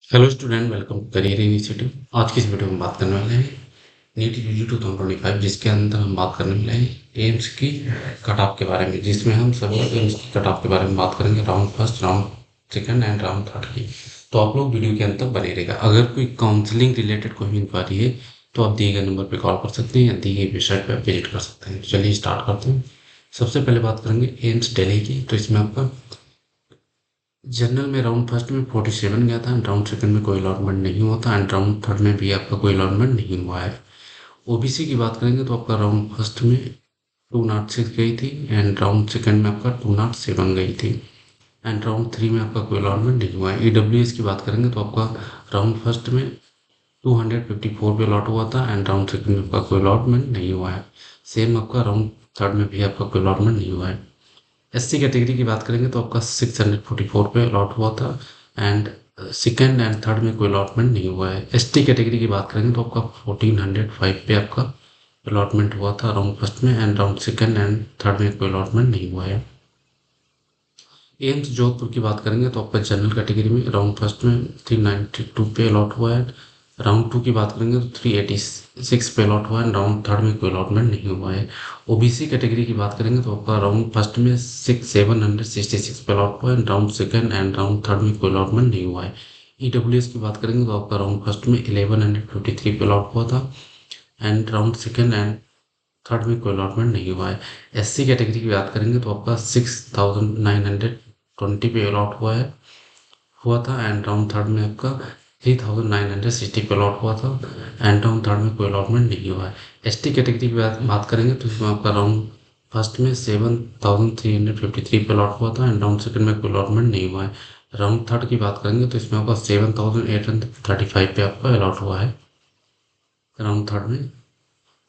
Hello student, welcome to career initiative. आज की इस वीडियो में बात करने वाले हैं नीट यूजी 2025, जिसके अंदर हम बात करने वाले हैं एम्स की कट ऑफ के बारे में, जिसमें हम सभी एम्स की कट ऑफ के बारे में बात करेंगे, round first, round second and round third की। तो आप लोग वीडियो के अंत तक बने रहेगा। अगर कोई काउंसलिंग रिलेटेड कोई इंक्वायरी है तो आप दिए गए नंबर पर कॉल कर सकते हैं या दिए गई वेबसाइट पर विजिट कर सकते हैं। चलिए स्टार्ट करते हैं। सबसे पहले बात करेंगे एम्स दिल्ली की। तो इसमें आपका जनरल में राउंड फर्स्ट में 47 गया था एंड राउंड सेकंड में कोई अलॉटमेंट नहीं हुआ था एंड राउंड थर्ड में भी आपका कोई अलॉटमेंट नहीं हुआ है। ओबीसी की बात करेंगे तो आपका राउंड फर्स्ट में 206 गई थी एंड राउंड सेकंड में आपका 207 गई थी एंड राउंड थ्री में आपका कोई अलॉटमेंट नहीं हुआ है। ईडब्ल्यूएस की बात करेंगे तो आपका राउंड फर्स्ट में 254 पे अलॉट हुआ था एंड राउंड सेकंड में आपका कोई अलॉटमेंट नहीं हुआ है। सेम आपका राउंड थर्ड में भी आपका कोई अलॉटमेंट नहीं हुआ है। एससी कैटेगरी की बात करेंगे तो आपका 644 पे अलॉट हुआ था एंड सेकेंड एंड थर्ड में कोई अलॉटमेंट नहीं हुआ है। एसटी कैटेगरी की बात करेंगे तो आपका 1405 पे आपका अलॉटमेंट हुआ था राउंड फर्स्ट में and round second and third में कोई अलॉटमेंट नहीं हुआ है। एम्स जोधपुर की बात करेंगे तो आपका जनरल कैटेगरी में राउंड फर्स्ट में 392 पे अलॉट हुआ है। राउंड टू की बात करेंगे तो 386 पे अलॉट हुआ है एंड राउंड थर्ड में कोई अलॉटमेंट नहीं हुआ है। ओबीसी कैटेगरी की बात करेंगे तो आपका राउंड फर्स्ट में 766 पे अलॉट हुआ है and round second and round third में कोई अलॉटमेंट नहीं हुआ है। ईडब्ल्यूएस की बात करेंगे तो आपका राउंड फर्स्ट में 1153 पे अलॉट हुआ था and round second and third में कोई अलॉटमेंट नहीं हुआ है। एससी कैटेगरी की बात करेंगे तो आपका 6920 पे अलॉट हुआ था एंड राउंड थर्ड में आपका 3960 पे अलॉट हुआ था एंड राउंड थर्ड में कोई अलॉटमेंट नहीं हुआ है। एसटी कैटेगरी की बात करेंगे तो इसमें आपका राउंड फर्स्ट में 7353 पे अलॉट हुआ था एंड राउंड सेकंड में कोई अलॉटमेंट नहीं हुआ है। राउंड थर्ड की बात करेंगे तो इसमें आपका 7835 पे आपका अलॉट हुआ है राउंड थर्ड में।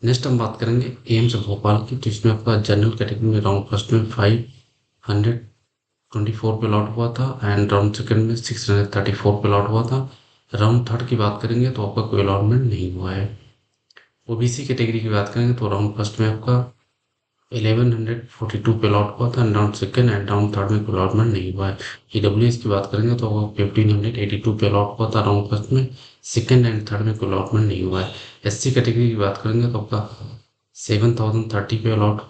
नेक्स्ट हम बात करेंगे एम्स भोपाल की। तो इसमें आपका जनरल कैटेगरी में राउंड फर्स्ट में 524 पे लॉट हुआ था एंड राउंड सेकंड में 634 पे लॉट हुआ था। राउंड थर्ड की बात करेंगे तो आपका कोई अलॉटमेंट नहीं हुआ है। ओबीसी कैटेगरी की बात करेंगे तो राउंड फर्स्ट में आपका 1142 पे लॉट हुआ था and round second and round third में कोई अलॉटमेंट नहीं हुआ है। ईडब्ल्यूएस की बात करेंगे तो आपका 1582 पे लॉट हुआ था राउंड फर्स्ट में, सेकंड एंड थर्ड में कोई अलॉटमेंट नहीं हुआ है। एससी कैटेगरी की बात करेंगे तो आपका 7030 पे अलॉट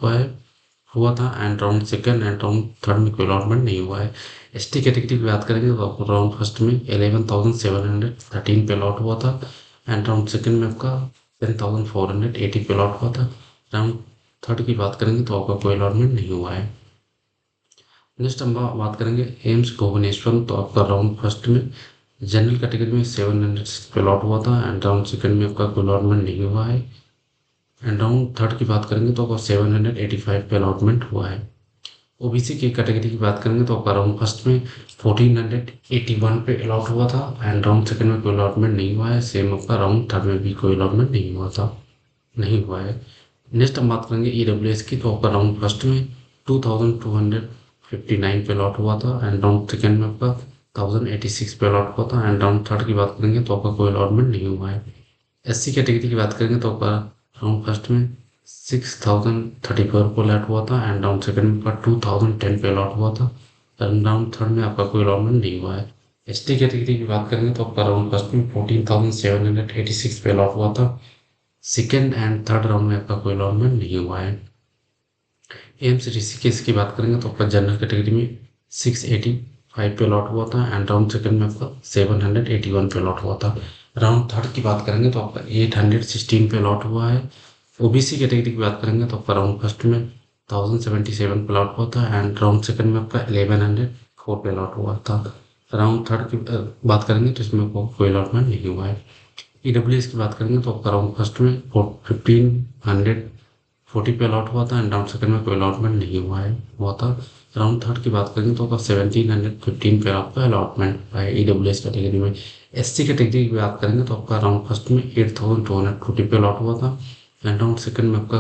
हुआ था and round second and round third में कोई अलॉटमेंट नहीं हुआ है। एसटी कैटेगरी की बात करेंगे तो आपको राउंड फर्स्ट में 11713 पे अलॉट हुआ था एंड राउंड सेकंड में आपका 10480 पे अलॉट हुआ था। राउंड थर्ड की बात करेंगे तो आपका कोई अलॉटमेंट नहीं हुआ है। नेक्स्ट हम बात करेंगे एम्स भुवनेश्वर। तो आपका राउंड फर्स्ट में जनरल कैटेगरी में 706 पे अलॉट हुआ था एंड राउंड सेकंड में आपका कोई अलॉटमेंट नहीं हुआ है एंड राउंड थर्ड की बात करेंगे तो आपका 785 पे अलॉटमेंट हुआ है। ओबीसी की कैटेगरी की बात करेंगे तो आपका राउंड फर्स्ट में 1481 पे अलॉट हुआ था एंड राउंड सेकंड में कोई अलॉटमेंट नहीं हुआ है। सेम आपका राउंड थर्ड में भी कोई अलॉटमेंट नहीं हुआ है। नेक्स्ट हम बात करेंगे ईडब्ल्यूएस की। तो आपका राउंड फर्स्ट में 2259 पे अलॉट हुआ था एंड राउंड सेकंड में आपका 1086 पे अलॉट हुआ था एंड राउंड थर्ड की बात करेंगे तो आपका कोई अलॉटमेंट नहीं हुआ है। एससी कैटेगरी की बात करेंगे तो आपका राउंड फर्स्ट में 6034 को अलॉट हुआ था एंड राउंड सेकंड में आपका 2010 पे अलॉट हुआ था एंड राउंड थर्ड में आपका कोई अलॉटमेंट नहीं हुआ है। एसटी कैटेगरी की बात करेंगे तो आपका राउंड फर्स्ट में 14786 पे अलॉट हुआ था, सेकेंड एंड थर्ड राउंड में आपका कोई अलॉटमेंट नहीं हुआ है। एम्स ऋषिकेश की बात करेंगे तो आपका जनरल कैटेगरी में 685 पे अलॉट हुआ था एंड राउंड सेकंड में आपका 781 पे अलॉट हुआ था। राउंड थर्ड की बात करेंगे तो आपका 816 पे अलॉट हुआ है। ओबीसी कैटेगरी की बात करेंगे तो आपका राउंड फर्स्ट में 1077 पे अलॉट हुआ था एंड राउंड सेकंड में आपका 1104 पे अलॉट हुआ था। राउंड थर्ड की बात करेंगे तो इसमें कोई अलॉटमेंट नहीं हुआ है। ईडब्ल्यूएस की बात करेंगे तो आपका राउंड फर्स्ट में 1540 पे अलॉट हुआ था एंड राउंड सेकंड में कोई अलॉटमेंट नहीं हुआ था। राउंड थर्ड की बात करेंगे तो आपका 1715 पे आपका अलॉटमेंट हुआ है ईडब्ल्यूएस कैटेगरी में। एससी कैटेगरी की बात करेंगे तो आपका राउंड फर्स्ट में 8240 पे अलॉट हुआ था एंड राउंड सेकंड में आपका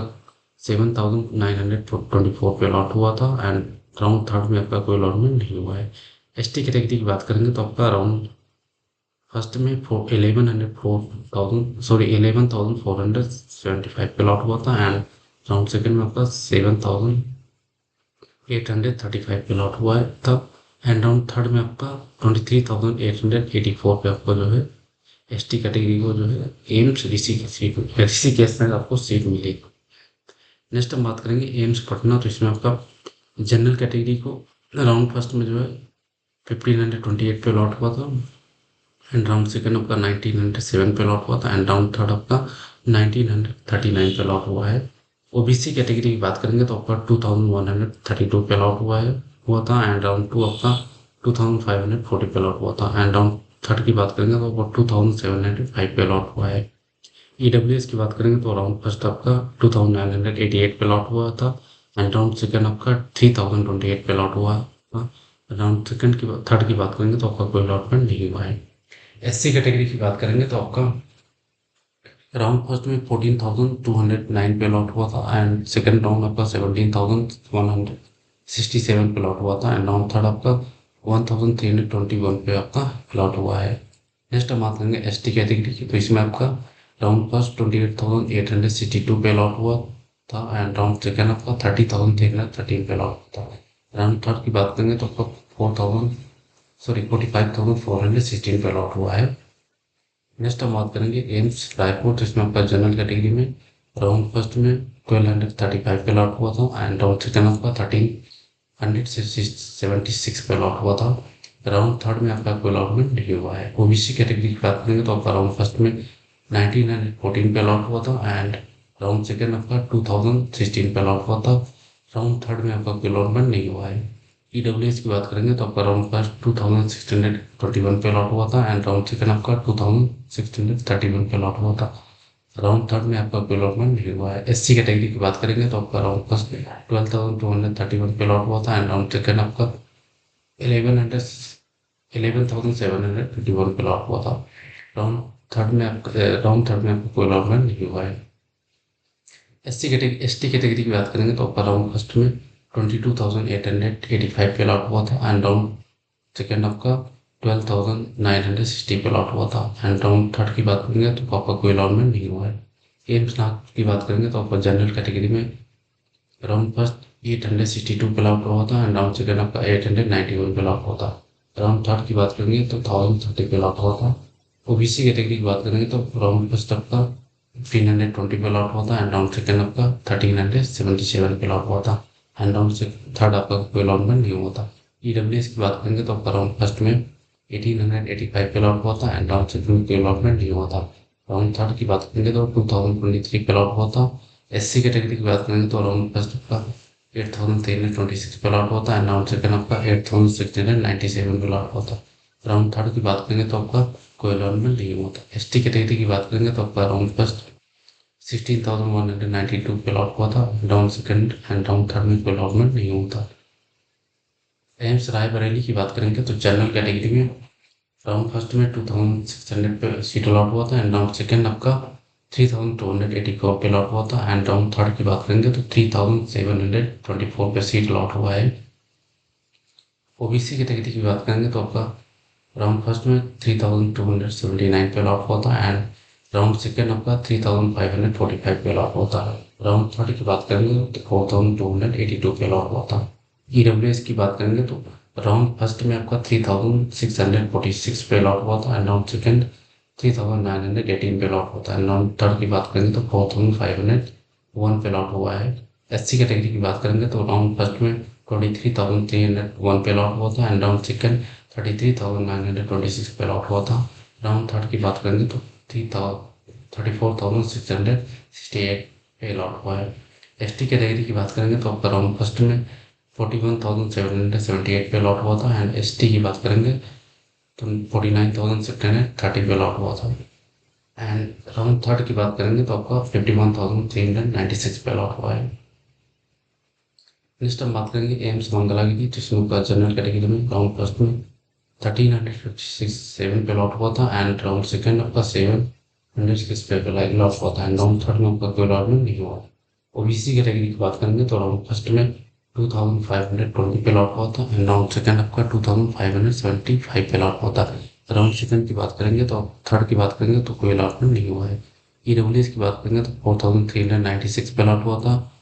7924 पे अलॉट हुआ था एंड राउंड थर्ड में आपका कोई अलॉटमेंट नहीं हुआ है। एसटी कैटेगरी की बात करेंगे तो आपका राउंड फर्स्ट में 11,475 पे लॉट हुआ था एंड राउंड सेकंड में आपका 7,835 पे लॉट हुआ है तब एंड राउंड थर्ड में आपका 23,884 पे आपको जो है एसटी कैटेगरी को जो है एम्स ऋषिकेश में आपको सीट मिली। नेक्स्ट हम बात करेंगे एम्स पटना, तो इसमें आपका जनरल कैटेगरी को राउंड फर्स्ट में जो है 1528 पे अलॉट हुआ था, एंड राउंड सेकंड आपका 1907 पे अलॉट हुआ था, एंड राउंड थर्ड आपका 1939 पे अलॉट हुआ है। ओबीसी कैटेगरी की बात करेंगे तो आपका 2132 पे अलॉट हुआ था, एंड राउंड टू आपका 2540 पे अलॉट हुआ था, एंड राउंड थर्ड की बात करेंगे तो आपका 2795 पे अलॉट हुआ है। ईडब्ल्यूएस की बात करेंगे तो राउंड फर्स्ट आपका 2988 पे अलॉट हुआ था, एंड राउंड सेकंड आपका 3028 पे अलॉट हुआ था। राउंड सेकंड की थर्ड की बात करेंगे तो आपका कोई अलॉटमेंट नहीं हुआ है। एससी कैटेगरी की बात करेंगे तो आपका राउंड फर्स्ट में 14,209 पे अलॉट हुआ था, एंड सेकंड राउंड आपका 17,167 पे अलॉट हुआ था, एंड राउंड थर्ड आपका 1,321 पे आपका अलॉट हुआ है। नेक्स्ट हम बात करेंगे एसटी कैटेगरी की, तो इसमें आपका राउंड फर्स्ट 28,862 पे अलॉट हुआ था, एंड राउंड सेकंड आपका 30,313 पे अलॉट हुआ था। राउंड थर्ड की बात करेंगे तो आपका 45,416 पे अलॉट हुआ है। नेक्स्ट हम बात करेंगे एम्स रायपुर, जिसमें आपका जनरल कैटेगरी में राउंड फर्स्ट में 1235 पे अलॉट हुआ था, एंड राउंड सेकंड आपका 1376 पे अलॉट हुआ था। राउंड थर्ड में आपका कोई अलॉटमेंट नहीं हुआ है। ओबीसी कैटेगरी की बात करेंगे तो आपका राउंड फर्स्ट में 1914 पे अलॉट हुआ था, एंड राउंड सेकंड आपका 2016 पे अलॉट हुआ था। राउंड थर्ड में आपका कोई अलॉटमेंट नहीं हुआ है। ईडब्ल्यूएस की बात करेंगे तो आपका राउंड फर्स्ट 2621 पे अलॉट हुआ था, एंड राउंड सेकंड आपका 2631 पे अलॉट हुआ था। राउंड थर्ड में आपका कोई अलॉटमेंट नहीं हुआ है। एससी कैटेगरी की बात करेंगे तो आपका राउंड फर्स्ट 12,231 पे अलॉट हुआ था, एंड राउंड सेकंड आपका 11,751 पे अलॉट हुआ था। राउंड थर्ड में आपका कोई अलॉटमेंट नहीं हुआ है। एसटी कैटेगरी की बात करेंगे तो आपका राउंड फर्स्ट में 22,885 पे अलॉट हुआ था, एंड राउंड सेकेंड आपका 12,960 पे अलॉट हुआ था, एंड राउंड थर्ड की बात करेंगे तो आपका कोई अलॉटमेंट नहीं हुआ है। एम्स नाग की बात करेंगे तो आपका जनरल कैटेगरी में राउंड फर्स्ट 862 पे अलॉट हुआ था, एंड राउंड सेकेंड आपका 891 पे अलॉट हुआ था। राउंड थर्ड की बात करेंगे तो 1030 पे अलॉट हुआ था। ओबीसी कैटेगरी की बात करेंगे तो राउंड फर्स्ट आपका 1520 पे अलॉट हुआ था, एंड राउंड सेकेंड आपका 1377 पे अलॉट हुआ था, एंड राउंड से थर्ड आपका कोई अलॉटमेंट नहीं हुआ था। ईडब्ल्यूएस की बात करेंगे तो आपका राउंड फर्स्ट में 1885 पे अलॉट हुआ था, एंड राउंड सेकंड कोई अलॉटमेंट नहीं हुआ था। राउंड थर्ड की बात करेंगे तो 2023 पे अलॉट हुआ था। एससी कैटेगरी की बात करेंगे तो राउंड फर्स्ट आपका 8,326 पे अलॉट हुआ था, एंड राउंड सेकंड आपका 8,697 पे अलॉट हुआ था। राउंड थर्ड की बात करेंगे तो आपका कोई अलॉटमेंट नहीं हुआ था। एसटी कैटेगरी की बात करेंगे तो आपका राउंड फर्स्ट 16,192 पे अलॉट हुआ था, round second and round third में कोई अलॉटमेंट नहीं हुआ था। एम्स रायबरेली की बात करेंगे तो जनरल कैटेगरी में राउंड फर्स्ट में 2,600 पे सीट अलॉट हुआ था, एंड राउंड सेकंड आपका 3,284 पे अलॉट हुआ था, एंड राउंड थर्ड की बात करेंगे तो 3,724 पे सीट अलॉट हुआ है। ओबीसी कैटेगरी की बात करेंगे तो आपका राउंड फर्स्ट में 3,279 पे अलॉट हुआ था, एंड राउंड सेकेंड आपका 3,545 पे अलॉट हुआ था। राउंड थर्ड की बात करेंगे तो 4,282 पे अलॉट हुआ था। ईडब्ल्यूएस की बात करेंगे तो राउंड फर्स्ट में आपका 3,646 पे अलॉट हुआ था, एंड राउंड सेकेंड 3,918 पे अलॉट हुआ था, एंड राउंड थर्ड की बात करेंगे तो 4,501 पे अलॉट हुआ है। एससी कैटेगरी की बात करेंगे तो राउंड फर्स्ट में 23,301 पे अलॉट हुआ था, एंड राउंड सेकेंड 33,926 पे अलॉट हुआ था। राउंड थर्ड की बात करेंगे तो 34,668 पे अलॉट हुआ है। एसटी कैटेगरी की बात करेंगे तो आपका राउंड फर्स्ट में 41,778 पे अलॉट हुआ था, एंड एसटी की बात करेंगे तो 49,630 पे अलॉट हुआ था, एंड राउंड थर्ड की बात करेंगे तो आपका 51,396 पे अलॉट हुआ है। नेक्स्ट हम बात करेंगे एम्स मंगलागिरी, जिसमें आपका जनरल कैटेगरी में राउंड फर्स्ट में 1357 पे अलॉट हुआ था, एंड राउंड सेकंड आपका 706 पे अलॉट हुआ था, एंड राउंड थर्ड में आपका कोई अलॉटमेंट नहीं हुआ। ओबीसी कैटेगरी की बात करेंगे तो राउंड फर्स्ट में 2,520 पे अलॉट हुआ था, एंड राउंड सेकंड आपका 2,575 पे अलॉट हुआ था। राउंड सेकंड की बात करेंगे तो थर्ड की बात करेंगे तो कोई अलॉटमेंट नहीं हुआ है। ईडब्ल्यूएस की बात करेंगे तो 4,396 पे अलॉट हुआ था,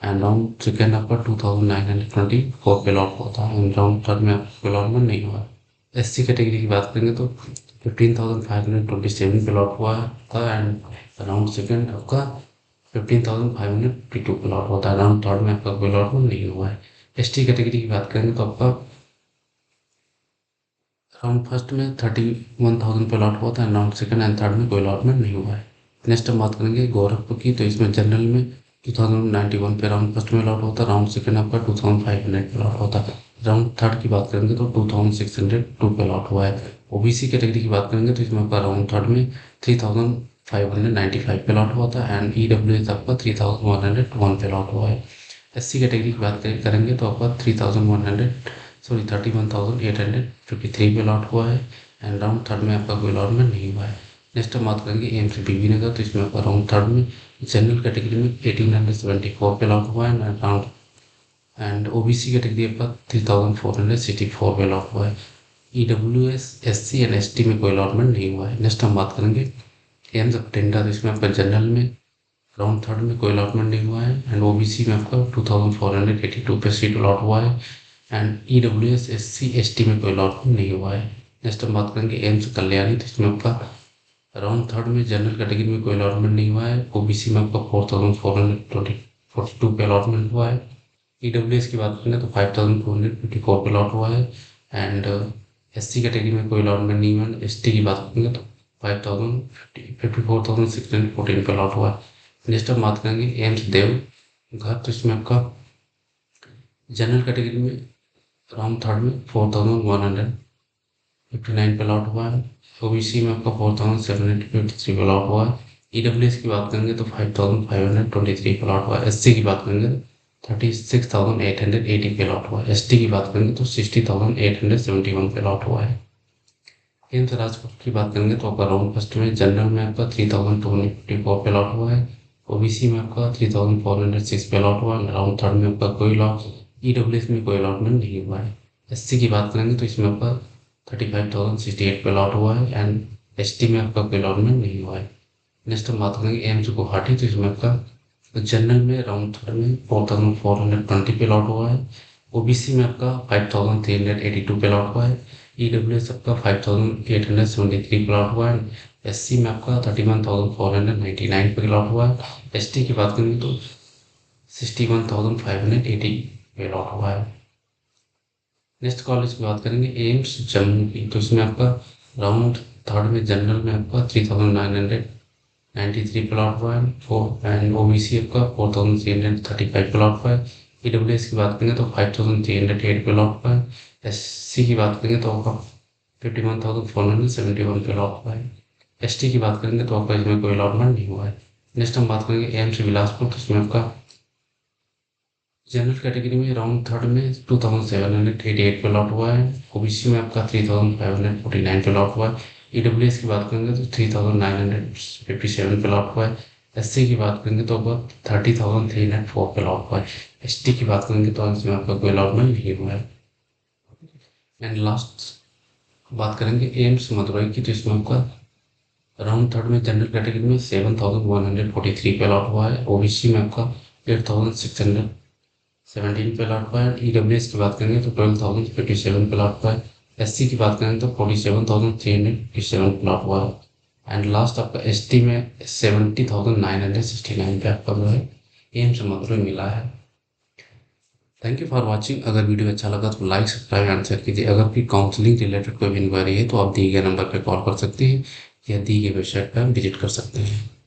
एंड राउंड सेकेंड आपका 2924 पे लॉट हुआ था एंड राउंड थर्ड में आपका अलॉटमेंट नहीं हुआ। एससी कैटेगरी की बात करेंगे तो 15,527 पे लॉट हुआ था एंड राउंड सेकेंड आपका 15,552 पे लॉट होता है। राउंड थर्ड में आपका कोई अलॉटमेंट नहीं हुआ है। एसटी कैटेगरी की बात करेंगे तो आपका राउंड फर्स्ट में 31,000 पे अलॉट हुआ था and round second and third में कोई अलॉटमेंट नहीं हुआ है। नेक्स्ट हम बात करेंगे गोरखपुर की, तो इसमें जनरल में 2091 पे राउंड फर्स्ट में अलॉट होता है, राउंड सेकंड आपका 2500 पे अलॉट होता है। राउंड थर्ड की बात करेंगे तो 2602 पे अलॉट हुआ है। ओबीसी कैटेगरी की बात करेंगे तो इसमें आपका राउंड थर्ड में 3595 पे अलॉट हुआ था एंड ईडब्ल्यूएस आपका 3101 पे अलॉट हुआ है। एससी कैटेगरी की बात करेंगे तो आपका 31,853 पे अलॉट हुआ है एंड राउंड थर्ड में आपका कोई अलॉटमेंट नहीं हुआ है। नेक्स्ट हम बात करेंगे एम्स बीबी नगर, तो इसमें आपका राउंड थर्ड में जनरल कैटेगरी में 1874 पे अलॉट हुआ है राउंड एंड ओबीसी कैटेगरी आपका 3464 पे अलॉट हुआ है। ईडब्ल्यूएस एससी एंड एसटी में कोई अलॉटमेंट नहीं हुआ है। नेक्स्ट हम बात करेंगे एम्स बठिंडा, तो इसमें आपका जनरल में राउंड थर्ड में कोई अलॉटमेंट नहीं हुआ है एंड ओबीसी में आपका 2482 पे सीट अलॉट हुआ है एंड ईडब्ल्यूएस एससी एसटी में कोई अलॉटमेंट नहीं हुआ है। नेक्स्ट हम बात करेंगे एम्स कल्याणी, तो इसमें आपका राउंड थर्ड में जनरल कैटेगरी में कोई अलॉटमेंट नहीं हुआ है। ओबीसी में आपका 4442 पे अलॉटमेंट हुआ है। ईडब्ल्यूएस की बात करेंगे तो 5254 पे अलॉट हुआ है एंड एससी कैटेगरी में कोई अलॉटमेंट नहीं हुआ है। एसटी की बात करेंगे तो 54,614 पे अलॉट हुआ है। नेक्स्ट हम बात करेंगे एम्स देवघर, तो इसमें आपका जनरल कैटेगरी में राउंड थर्ड में 4159 पे अलॉट हुआ है। ओबीसी में आपका 4753 पे अलॉट हुआ है। ईडब्ल्यूएस की बात करेंगे तो 5523 पे अलॉट हुआ है। एससी की बात करेंगे तो 36,880 पे अलॉट हुआ है। एसटी की बात करेंगे तो 60,871 पे अलॉट हुआ है। एम्स राजकोट की बात करेंगे तो आपका राउंड फर्स्ट में जनरल में आपका 3254 पे अलॉट हुआ है। ओबीसी में आपका 3406 पे अलॉट हुआ है। राउंड थर्ड में आपका कोई लॉट ईडब्ल्यूएस में कोई अलॉटमेंट नहीं हुआ है। एससी की बात करेंगे तो इसमें आपका 35,068 पे अलॉट हुआ है एंड एसटी में आपका कोई अलॉटमेंट नहीं हुआ है। नेक्स्ट हम बात करेंगे एम्स गुवाहाटी, तो इसमें आपका जनरल में राउंड थर्ड में 4420 पे अलॉट हुआ है। ओबीसी में आपका 5382 पे अलॉट हुआ है। ईडब्ल्यूएस आपका 5873 पे अलॉट हुआ है। एससी में आपका 31,499 पे अलॉट हुआ है। एसटी की बात करेंगे तो 61,580 पे अलॉट हुआ है। नेक्स्ट कॉलेज की बात करेंगे एम्स जम्मू की, तो इसमें आपका राउंड थर्ड में जनरल में आपका 3993 पे अलॉट हुआ है एंड ओबीसी आपका 4335 पे अलॉट हुआ है। ईडब्ल्यूएस की बात करेंगे तो 5308 पे अलॉट हुआ है। एससी की बात करेंगे तो आपका 51,471 पे अलॉट हुआ है। एसटी की बात करेंगे तो आपका इसमें कोई अलॉटमेंट नहीं हुआ है। नेक्स्ट हम बात करेंगे एम्स बिलासपुर, तो इसमें आपका जनरल कैटेगरी में राउंड थर्ड में 2788 पे अलॉट हुआ है। ओबीसी में आपका 3549 पे अलॉट हुआ है। ईडब्ल्यूएस की बात करेंगे तो 3957 पे अलॉट हुआ है। एससी की बात करेंगे तो आपका 30,304 पे अलॉट हुआ है। एसटी की बात करेंगे तो इसमें आपका कोई अलॉटमेंट नहीं हुआ है। एंड लास्ट बात करेंगे एम्स मदुरई की, तो इसमें आपका राउंड थर्ड में जनरल कैटेगरी में 7143 पे अलॉट हुआ है। ओबीसी में आपका 8617 पे अलॉट हुआ है। ईडब्ल्यूएस की बात करेंगे तो 12,057 पे अलॉट हुआ है। एससी की बात करेंगे तो 47,357 पे अलॉट हुआ है एंड लास्ट आपका एसटी में 70,969 पे आपका जो है एम्स मदुरई मिला है। Thank you for watching. अगर वीडियो अच्छा लगा तो लाइक सब्सक्राइब एंड शेयर कीजिए। अगर कोई काउंसलिंग रिलेटेड कोई भी इंक्वायरी है तो आप दिए गए नंबर पर कॉल कर सकते हैं या दिए गए वेबसाइट पर विजिट कर सकते हैं।